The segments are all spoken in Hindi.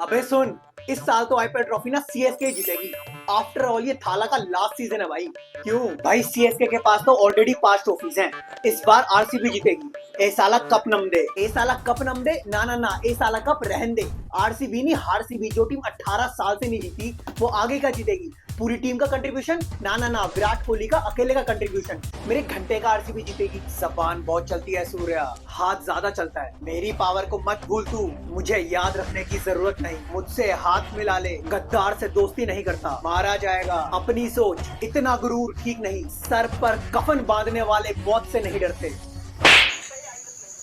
अबे सुन, इस साल तो आईपीएल ट्रॉफी ना सीएसके जीतेगी। आफ्टर ऑल ये थाला का लास्ट सीजन है भाई। क्यों भाई, सीएसके के पास तो ऑलरेडी 5 ट्रॉफीज हैं। इस बार आरसीबी जीतेगी। ए साला कप नम दे, ए साला कप नम दे, ना ना ना, ए साला कप रहन दे। आरसीबी नहीं, हारसीबी, जो टीम 18 साल से नहीं जीती वो आगे का जीतेगी। पूरी टीम का कंट्रीब्यूशन, ना ना ना, विराट कोहली का अकेले का कंट्रीब्यूशन। मेरे घंटे का आरसीबी जीतेगी। जबान बहुत चलती है सूर्या, हाथ ज्यादा चलता है। मेरी पावर को मत भूल तू, मुझे याद रखने की जरूरत नहीं। मुझसे हाथ मिला ले, गद्दार से दोस्ती नहीं करता, मारा जाएगा। अपनी सोच, इतना गुरूर ठीक नहीं। सर पर कफन बांधने वाले मौत से नहीं डरते।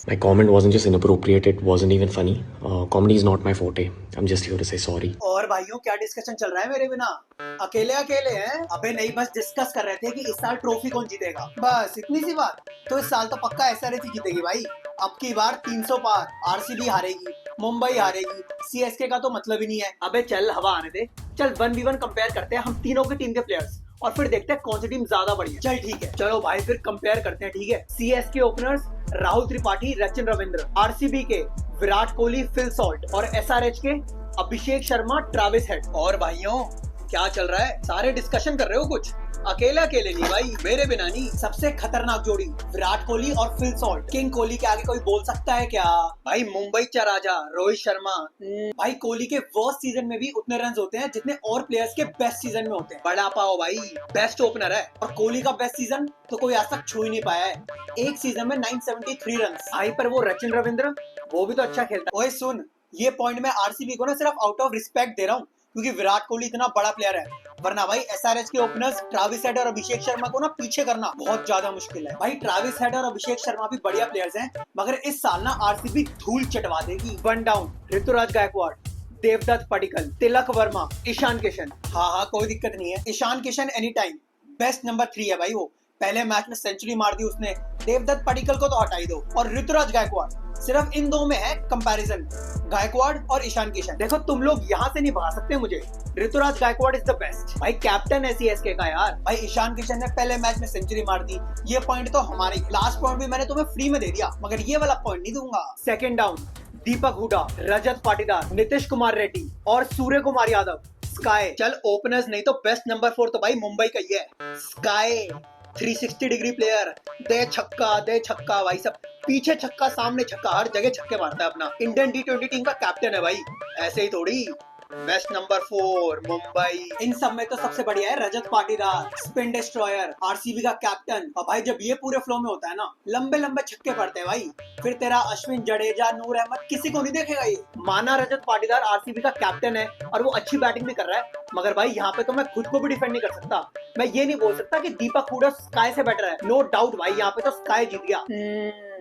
My comment wasn't just inappropriate, it wasn't even funny. Comedy is not my forte. I'm just here to say sorry. और भाइयों, क्या डिस्कशन चल रहा है मेरे बिना? अकेले अकेले हैं? अबे नहीं, बस डिस्कस कर रहे थे कि इस साल ट्रॉफी कौन जीतेगा, बस इतनी सी बात। तो इस साल तो पक्का एसआरएच ही जीतेगी भाई। अब की बार 300 पार। आरसीबी हारेगी, मुंबई हारेगी, सीएसके का तो मतलब ही नहीं है। अबे चल, हवा आने दे। चल 1v1 कंपेयर करते हैं हम तीनों की टीम के प्लेयर्स, और फिर देखते हैं कौन सी टीम ज्यादा बढ़िया। चल ठीक है, चलो भाई फिर कंपेयर करते हैं। ठीक है, CSK openers Rahul Tripathi, Rachin Ravindra. RCB के विराट कोहली, फिल सॉल्ट। और एसआरएच के अभिषेक शर्मा, ट्रेविस हेड। और भाइयों, क्या चल रहा है? सारे डिस्कशन कर रहे हो कुछ? अकेले अकेले नहीं भाई, मेरे बिना नहीं। सबसे खतरनाक जोड़ी विराट कोहली और फिल सॉल्ट। किंग कोहली के आगे कोई बोल सकता है क्या? भाई मुंबई चा राजा रोहित शर्मा। भाई कोहली के वर्स्ट सीजन में भी उतने रन होते हैं जितने और प्लेयर्स के बेस्ट सीजन में होते हैं। बड़ा पाओ भाई, बेस्ट ओपनर है। और कोहली का बेस्ट सीजन तो कोई आज तक छू ही नहीं पाया है। एक सीजन में 973 रन। भाई पर वो रचिन रविंद्र, वो भी तो अच्छा खेलता है। ओए सुन, ये पॉइंट मैं आरसीबी को ना सिर्फ आउट ऑफ रिस्पेक्ट दे रहा हूँ, क्योंकि विराट कोहली इतना बड़ा प्लेयर है। वरना भाई एसआरएच के ओपनर्स ट्रेविस हेड और अभिषेक शर्मा को ना पीछे करना बहुत ज्यादा मुश्किल है। भाई ट्रेविस हेड और अभिषेक शर्मा भी बढ़िया प्लेयर्स हैं, मगर इस साल ना आरसीबी धूल चटवा देगी। One down, Ruturaj Gaikwad, Devdutt Padikkal, Tilak Varma, Ishan Kishan. हाँ, कोई दिक्कत नहीं है। Ishan Kishan any time best number 3 है भाई। वो पहले मैच में सेंचुरी मार दी उसने। देवदत्त पडिक्कल को तो हटा ही दो। और ऋतुराज गायकवाड़, सिर्फ इन दो में है कंपैरिजन, गायकवाड़ और ईशान किशन। देखो तुम लोग यहाँ से नहीं भगा सकते मुझे। Ruturaj Gaikwad is the best भाई, कैप्टन है सीएसके का यार। भाई ईशान किशन ने पहले मैच में सेंचुरी मार दी। ये पॉइंट तो हमारे। लास्ट पॉइंट भी मैंने तुम्हें फ्री में दे दिया, मगर ये वाला पॉइंट नहीं दूंगा। सेकंड डाउन, दीपक हुडा, रजत पाटीदार, नीतीश कुमार रेड्डी और सूर्य कुमार यादव। स्काई। चल ओपनर्स नहीं तो बेस्ट नंबर 4 तो भाई मुंबई का ही है। स्काई 360 डिग्री प्लेयर, दे छक्का भाई। सब पीछे छक्का, सामने छक्का, हर जगह छक्के मारता है। अपना इंडियन टी20 टीम का कैप्टन है भाई, ऐसे ही थोड़ी। Best number 4 Mumbai. इन सब में तो सबसे बढ़िया है Rajat Patidar, spin destroyer, RCB का कैप्टन। और भाई जब ये पूरे फ्लो में होता है ना, लंबे लंबे छक्के पड़ते हैं भाई। फिर तेरा अश्विन, जडेजा, नूर अहमद किसी को नहीं देखेगा ये। माना रजत पाटीदार आरसीबी का कैप्टन है और वो अच्छी बैटिंग भी कर रहा है, मगर भाई यहाँ पे तो मैं खुद को भी डिफेंड नहीं कर सकता। मैं ये नहीं बोल सकता कि दीपक हुडा स्काई से बेटर है। नो डाउट भाई, यहाँ पे तो स्काई जीत गया।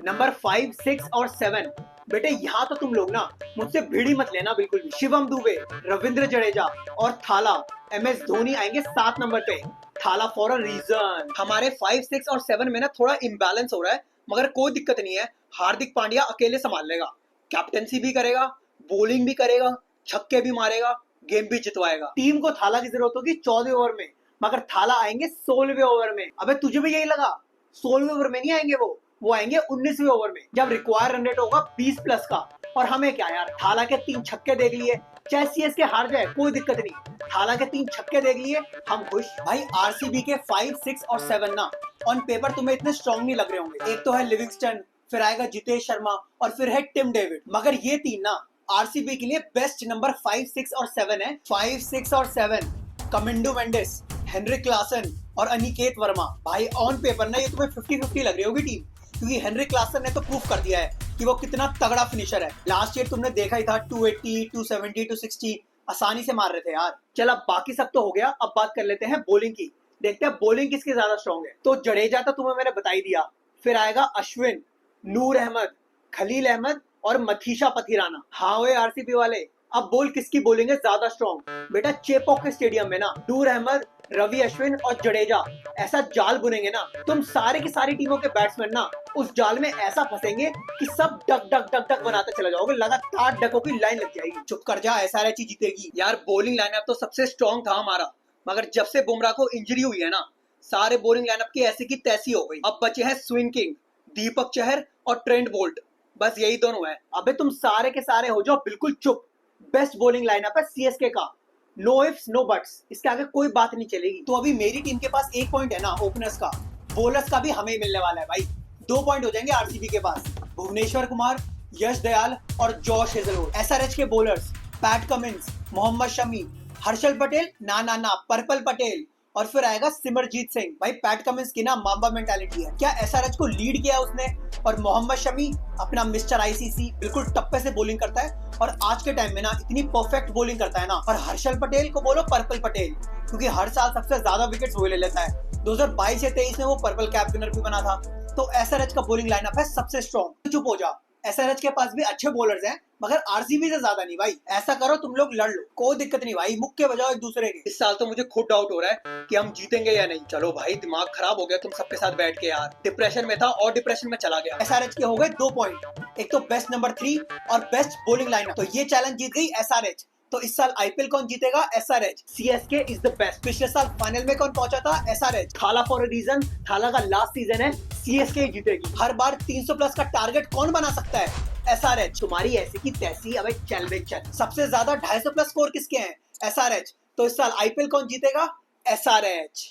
नंबर 5, 6 और 7, बेटे यहाँ तो तुम लोग ना मुझसे भिड़ी मत लेना बिल्कुल भी। शिवम दुबे, रविंद्र जडेजा और थाला, एमएस धोनी आएंगे 7 नंबर पे। थाला फॉर अ रीजन। हमारे 5, 6 और 7 में ना थोड़ा इम्बैलेंस हो रहा है, मगर कोई दिक्कत नहीं है। हार्दिक पांड्या अकेले संभाल लेगा, कैप्टनसी भी करेगा, बॉलिंग भी करेगा, छक्के भी मारेगा, गेम भी जितवाएगा। टीम को थाला की जरूरत होगी 14वें ओवर में, मगर थाला आएंगे 16वें ओवर में। अबे तुझे भी यही लगा? 16वें ओवर में नहीं आएंगे वो आएंगे 19वें ओवर में, जब रिक्वायर रन रेट होगा 20 प्लस का। और हमें क्या यार, थाला के 3 छक्के देख लिए, चाहे सीएसके हार जाए कोई दिक्कत नहीं। थाला के 3 छक्के देख लिए, हम खुश। भाई आरसीबी के 5, 6 और 7 ना ऑन पेपर तुम्हें इतने स्ट्रॉन्ग नहीं लग रहे होंगे। एक तो है लिविंगस्टन, फिर आएगा जितेश शर्मा और फिर है टिम डेविड। मगर ये 3 ना आरसीबी के लिए बेस्ट नंबर 5, 6 और 7 है। 5, 6 और 7 कमिंडो मेंडिस, हेनरिक क्लासन और अनिकेत वर्मा। भाई ऑन पेपर ना ये तुम्हें 50-50 लग रही होगी टीम, क्योंकि हेनरिक क्लासन ने तो प्रूफ कर दिया है कि वो कितना तगड़ा फिनिशर है। लास्ट ईयर तुमने देखा ही था, 280, 270, 260 आसानी से मार रहे थे यार। चल अब बाकी सब तो हो गया, अब बात कर लेते हैं बॉलिंग की। देखते हैं बॉलिंग किसकी ज्यादा स्ट्रॉन्ग है। तो जडेजा तो तुम्हें मैंने बता ही दिया, फिर आएगा अश्विन, नूर अहमद, खलील अहमद और मथीशा पथिराना। हाँ वे आरसीबी वाले, अब बोल किसकी बॉलिंग है ज्यादा स्ट्रॉन्ग? बेटा चेपॉक के स्टेडियम में ना नूर अहमद, रवि अश्विन और जडेजा ऐसा जाल बुनेंगे ना, तुम सारे की सारी टीमों के बैट्समैन ना उस जाल में ऐसा फंसेंगे कि सब डक डक डक डक बनाते चले जाओगे। लगातार डकों की लाइन लग जाएगी। चुप कर जा, एसआरएच ही जीतेगी यार। बॉलिंग लाइनअप तो सबसे स्ट्रॉन्ग था हमारा, मगर जब से बुमराह को इंजरी हुई है ना, सारे बॉलिंग लाइनअप की ऐसी की तैसी हो गई। अब बचे हैं स्विंग किंग, दीपक चहर और ट्रेंट बोल्ट, बस यही दोनों है। अबे तुम सारे के सारे हो जाओ बिल्कुल चुप। बेस्ट बॉलिंग लाइनअप है सीएसके का, नो इफ्स नो बट्स, इसके आगे कोई बात नहीं चलेगी। तो अभी मेरी टीम के पास 1 पॉइंट है ना ओपनर्स का, बॉलर्स का भी हमें मिलने वाला है भाई। 2 पॉइंट हो जाएंगे आरसीबी के पास, भुवनेश्वर कुमार, यश दयाल और जॉश हेजलवुड। एसआरएच के bowlers Pat Cummins, Mohammed Shami, Harshal Patel, ना पर्पल पटेल, और फिर आएगा सिमरजीत सिंह। भाई पैट कमिंस की ना मांबा मेंटालिटी है, क्या एसआरएच को लीड किया उसने। और मोहम्मद शमी अपना मिस्टर आईसीसी, बिल्कुल टप्पे से बॉलिंग करता है और आज के टाइम में ना इतनी परफेक्ट बॉलिंग करता है ना। और हर्षल पटेल को बोलो पर्पल पटेल, क्योंकि हर साल सबसे ज्यादा विकेट्स वो ले लेता है। 2022 या 23 में वो पर्पल कैप विनर भी बना था। तो एसआरएच का बॉलिंग लाइनअप है सबसे स्ट्रॉन्ग। चुप हो जा, एसआरएच के पास भी अच्छे बॉलर्स हैं, मगर आरसीबी से ज्यादा नहीं भाई। ऐसा करो तुम लोग लड़ लो, कोई दिक्कत नहीं भाई, मुक्के बजाओ एक दूसरे के। इस साल तो मुझे खुद डाउट हो रहा है कि हम जीतेंगे या नहीं। चलो भाई, दिमाग खराब हो गया तुम सबके साथ बैठ के यार, डिप्रेशन में था और डिप्रेशन में चला गया। एसआरएच के हो गए 2 पॉइंट, एक तो बेस्ट नंबर 3 और बेस्ट बॉलिंग लाइनअप। तो ये चैलेंज जीत गई एसआरएच। तो इस साल आईपीएल कौन जीतेगा? SRH. CSK is the best. पिछले साल फाइनल में कौन पहुंचा था? एसआरएच। थाला फॉर अ रीजन, थाला का लास्ट सीजन है, सीएसके जीतेगी। हर बार 300 प्लस का टारगेट कौन बना सकता है? एसआरएच। तुम्हारी ऐसी की तैसी, अबे चल बे चल। सबसे ज्यादा 250 प्लस स्कोर किसके हैं? एसआरएच। तो इस साल आईपीएल कौन जीतेगा? एसआरएच।